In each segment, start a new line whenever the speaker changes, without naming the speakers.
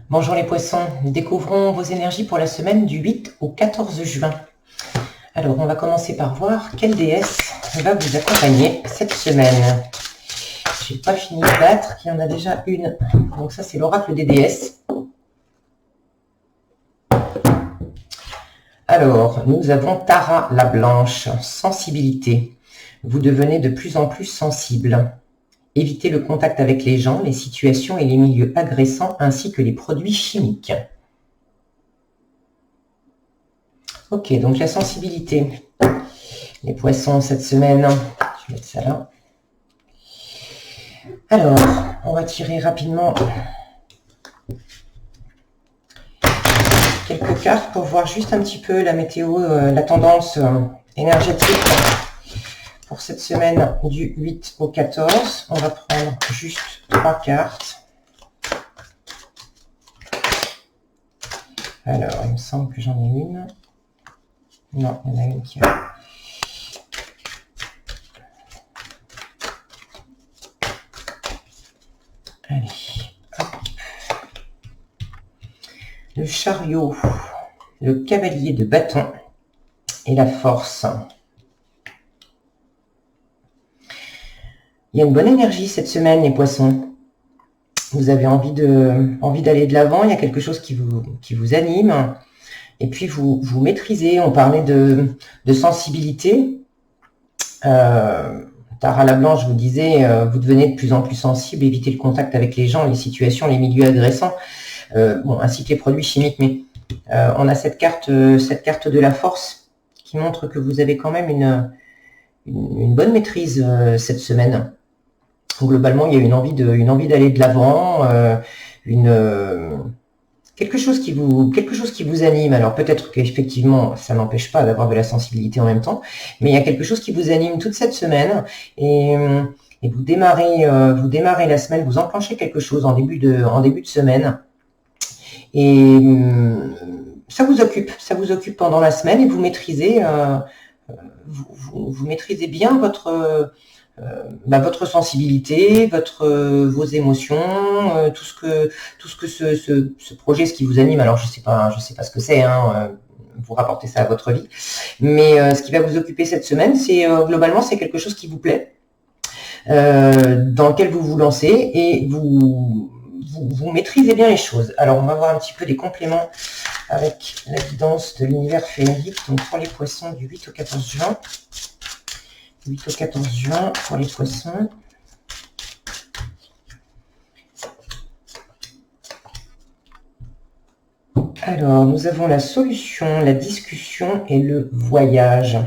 Bonjour les poissons, découvrons vos énergies pour la semaine du 8 au 14 juin. Alors on va commencer par voir quelle déesse va vous accompagner cette semaine. J'ai pas fini de battre, il y en a déjà une. Donc ça c'est l'oracle des déesses. Alors nous avons Tara la Blanche, sensibilité. Vous devenez de plus en plus sensible. Évitez le contact avec les gens, les situations et les milieux agressants ainsi que les produits chimiques. Ok, donc la sensibilité. Les poissons cette semaine, je vais mettre ça là. Alors, on va tirer rapidement quelques cartes pour voir juste un petit peu la météo, la tendance énergétique pour cette semaine du 8 au 14. On va prendre juste 3 cartes. Alors, il me semble que j'en ai une. Non, il y en a une qui a... Allez, hop. Le chariot, le cavalier de bâton et la force. Il y a une bonne énergie cette semaine, les poissons. Vous avez envie d'aller de l'avant, il y a quelque chose qui vous anime. Et puis, vous maîtrisez. On parlait de sensibilité. Tara la Blanche vous disait, vous devenez de plus en plus sensible, évitez le contact avec les gens, les situations, les milieux agressants, ainsi que les produits chimiques. Mais on a cette carte de la force qui montre que vous avez quand même une bonne maîtrise cette semaine. Globalement, il y a une envie d'aller de l'avant, quelque chose qui vous anime. Alors peut-être qu'effectivement, ça n'empêche pas d'avoir de la sensibilité en même temps, mais il y a quelque chose qui vous anime toute cette semaine et vous démarrez la semaine, vous enclenchez quelque chose en début de semaine et ça vous occupe pendant la semaine et vous maîtrisez bien votre sensibilité, vos émotions, tout ce que ce projet, ce qui vous anime. Alors je sais pas ce que c'est, vous rapportez ça à votre vie, mais ce qui va vous occuper cette semaine, c'est globalement c'est quelque chose qui vous plaît, dans lequel vous vous lancez et vous maîtrisez bien les choses. Alors on va voir un petit peu des compléments avec la guidance de l'univers féerique, donc pour les poissons du 8 au 14 juin. 8 au 14 juin pour les poissons. Alors, nous avons la solution, la discussion et le voyage.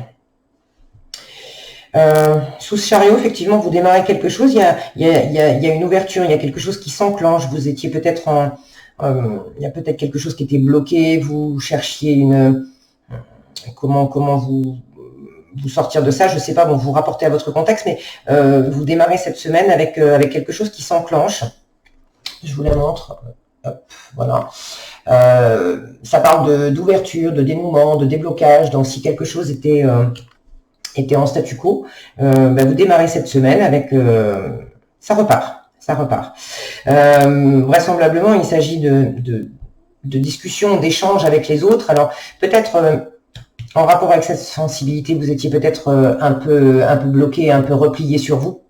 Sous ce chariot, effectivement, vous démarrez quelque chose, il y a une ouverture, il y a quelque chose qui s'enclenche, vous étiez peut-être il y a peut-être quelque chose qui était bloqué, vous cherchiez comment vous sortir de ça, je sais pas, bon, vous rapportez à votre contexte, mais vous démarrez cette semaine avec quelque chose qui s'enclenche. Je vous la montre. Hop, voilà. Ça parle d'ouverture, de dénouement, de déblocage. Donc, si quelque chose était en statu quo, vous démarrez cette semaine avec... ça repart. Vraisemblablement, il s'agit de discussions, d'échanges avec les autres. Alors, peut-être... en rapport avec cette sensibilité, vous étiez peut-être un peu bloqué, un peu replié sur vous,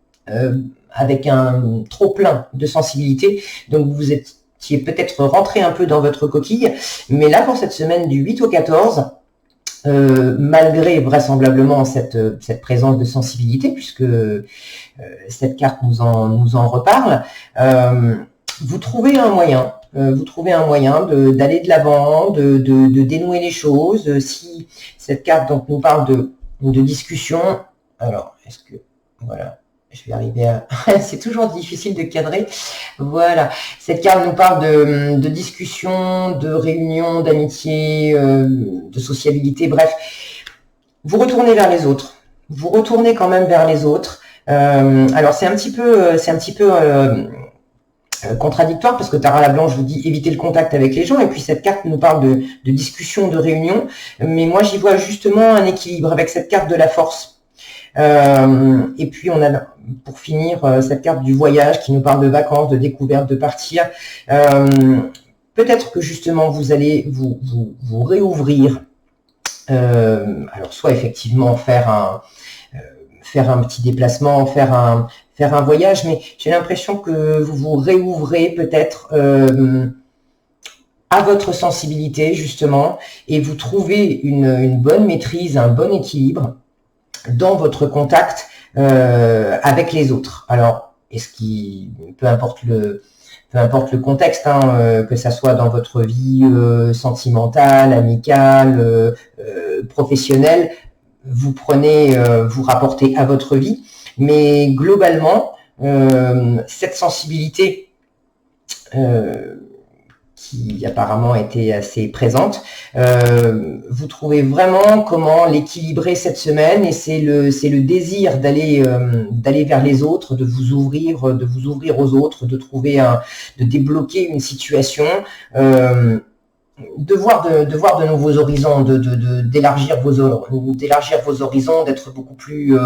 avec un trop plein de sensibilité. Donc vous étiez peut-être rentré un peu dans votre coquille. Mais là, pour cette semaine du 8 au 14, malgré vraisemblablement cette présence de sensibilité, puisque cette carte nous en reparle, vous trouvez un moyen. D'aller de l'avant, de dénouer les choses. Si cette carte donc nous parle de discussion, alors est-ce que voilà, je vais arriver à c'est toujours difficile de cadrer. Voilà, cette carte nous parle de discussion, de réunion, d'amitié, de sociabilité, bref. Vous retournez vers les autres. Vous retournez quand même vers les autres. Alors c'est un petit peu contradictoire parce que Tara la Blanche vous dit éviter le contact avec les gens et puis cette carte nous parle de discussion, de réunion, mais moi j'y vois justement un équilibre avec cette carte de la force. Et puis on a pour finir cette carte du voyage qui nous parle de vacances, de découverte, de partir. peut-être que justement vous allez vous réouvrir. Alors soit effectivement faire un petit déplacement, faire un voyage, mais j'ai l'impression que vous vous réouvrez peut-être à votre sensibilité justement, et vous trouvez une bonne maîtrise, un bon équilibre dans votre contact avec les autres. Alors, peu importe le contexte, hein, que ça soit dans votre vie sentimentale, amicale, professionnelle, vous rapportez à votre vie, mais globalement, cette sensibilité qui apparemment était assez présente, vous trouvez vraiment comment l'équilibrer cette semaine, et c'est le désir d'aller vers les autres, de vous ouvrir aux autres, de débloquer une situation, de voir de nouveaux horizons, d'élargir vos horizons, d'être beaucoup plus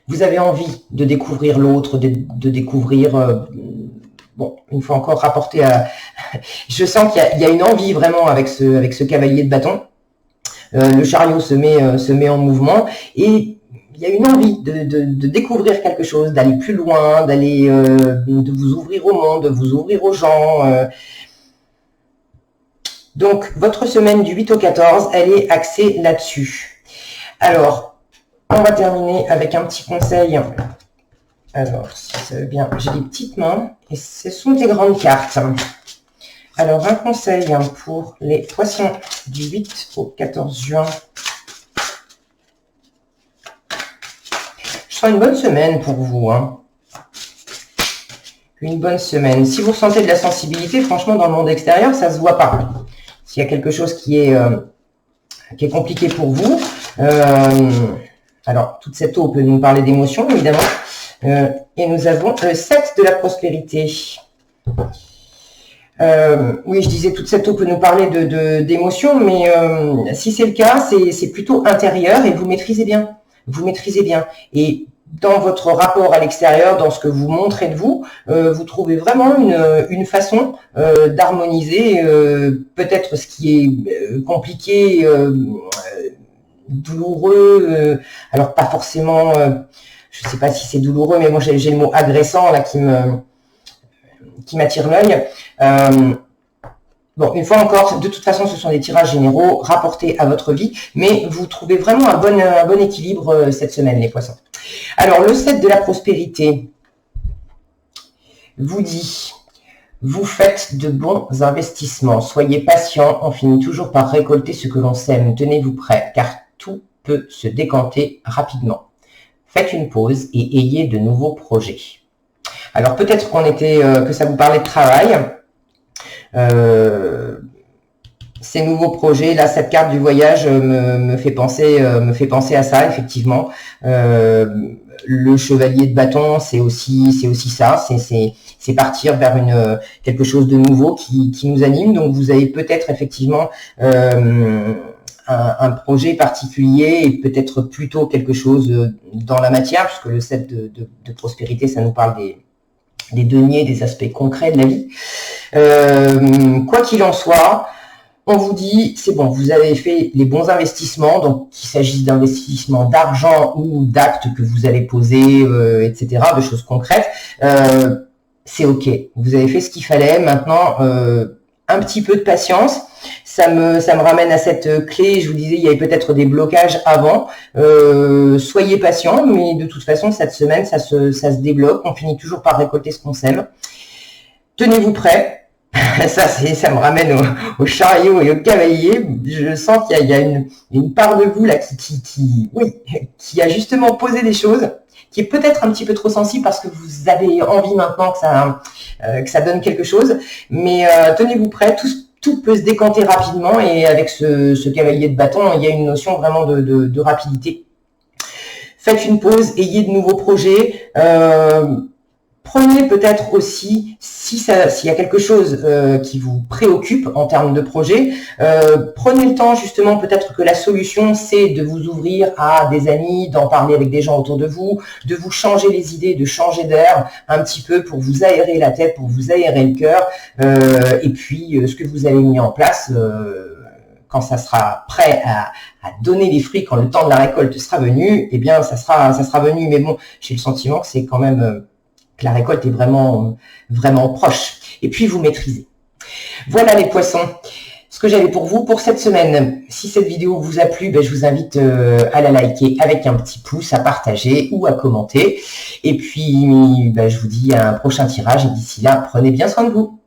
vous avez envie de découvrir l'autre, de découvrir bon, une fois encore rapporté à... Je sens qu'il y a une envie vraiment avec ce cavalier de bâton. Le chariot se met en mouvement, et il y a une envie de découvrir quelque chose, d'aller plus loin, de vous ouvrir au monde, de vous ouvrir aux gens. Donc, votre semaine du 8 au 14, elle est axée là-dessus. Alors, on va terminer avec un petit conseil. Alors, si ça veut bien, j'ai des petites mains et ce sont des grandes cartes. Alors, un conseil pour les poissons du 8 au 14 juin. Ce sera une bonne semaine pour vous. Une bonne semaine. Si vous ressentez de la sensibilité, franchement, dans le monde extérieur, ça ne se voit pas. S'il y a quelque chose qui est compliqué pour vous, alors, toute cette eau peut nous parler d'émotions, évidemment. Et nous avons le 7 de la prospérité. Oui, je disais, toute cette eau peut nous parler d'émotions, mais si c'est le cas, c'est plutôt intérieur, et vous maîtrisez bien. Vous maîtrisez bien. Et dans votre rapport à l'extérieur, dans ce que vous montrez de vous, vous trouvez vraiment une façon d'harmoniser peut-être ce qui est compliqué, douloureux, alors pas forcément, je ne sais pas si c'est douloureux, mais moi j'ai le mot agressant là qui m'attire l'œil. Bon, une fois encore, de toute façon, ce sont des tirages généraux rapportés à votre vie, mais vous trouvez vraiment un bon équilibre cette semaine, les poissons. Alors, le 7 de la prospérité vous dit: vous faites de bons investissements, soyez patient, on finit toujours par récolter ce que l'on sème, tenez-vous prêts, car tout peut se décanter rapidement. Faites une pause et ayez de nouveaux projets. Alors peut-être que ça vous parlait de travail. Ces nouveaux projets, là, cette carte du voyage me fait penser à ça, effectivement. Le chevalier de bâton, c'est aussi ça, c'est partir vers quelque chose de nouveau qui nous anime. Donc vous avez peut-être effectivement un projet particulier, et peut-être plutôt quelque chose dans la matière, puisque le 7 de prospérité, ça nous parle des deniers, des aspects concrets de la vie. Quoi qu'il en soit, on vous dit, c'est bon, vous avez fait les bons investissements, donc qu'il s'agisse d'investissements d'argent ou d'actes que vous allez poser, etc., de choses concrètes, c'est ok. Vous avez fait ce qu'il fallait. Maintenant, un petit peu de patience. Ça me ramène à cette clé. Je vous disais, il y avait peut-être des blocages avant. Soyez patient, mais de toute façon, cette semaine, ça se débloque. On finit toujours par récolter ce qu'on sème. Tenez-vous prêts. Ça me ramène au chariot et au cavalier. Je sens qu'il y a une part de vous là qui a justement posé des choses, qui est peut-être un petit peu trop sensible parce que vous avez envie maintenant que ça donne quelque chose. Mais tenez-vous prêts, tout peut se décanter rapidement, et avec ce cavalier de bâton, il y a une notion vraiment de rapidité. Faites une pause, ayez de nouveaux projets. Prenez peut-être aussi, s'il y a quelque chose qui vous préoccupe en termes de projet, prenez le temps justement, peut-être que la solution c'est de vous ouvrir à des amis, d'en parler avec des gens autour de vous changer les idées, de changer d'air un petit peu pour vous aérer la tête, pour vous aérer le cœur, et puis ce que vous avez mis en place, quand ça sera prêt à donner les fruits, quand le temps de la récolte sera venu, eh bien ça sera venu. Mais bon, j'ai le sentiment que c'est quand même que la récolte est vraiment proche. Et puis vous maîtrisez. Voilà les poissons, ce que j'avais pour vous pour cette semaine. Si cette vidéo vous a plu, je vous invite à la liker avec un petit pouce, à partager ou à commenter. Et puis je vous dis à un prochain tirage et d'ici là, prenez bien soin de vous.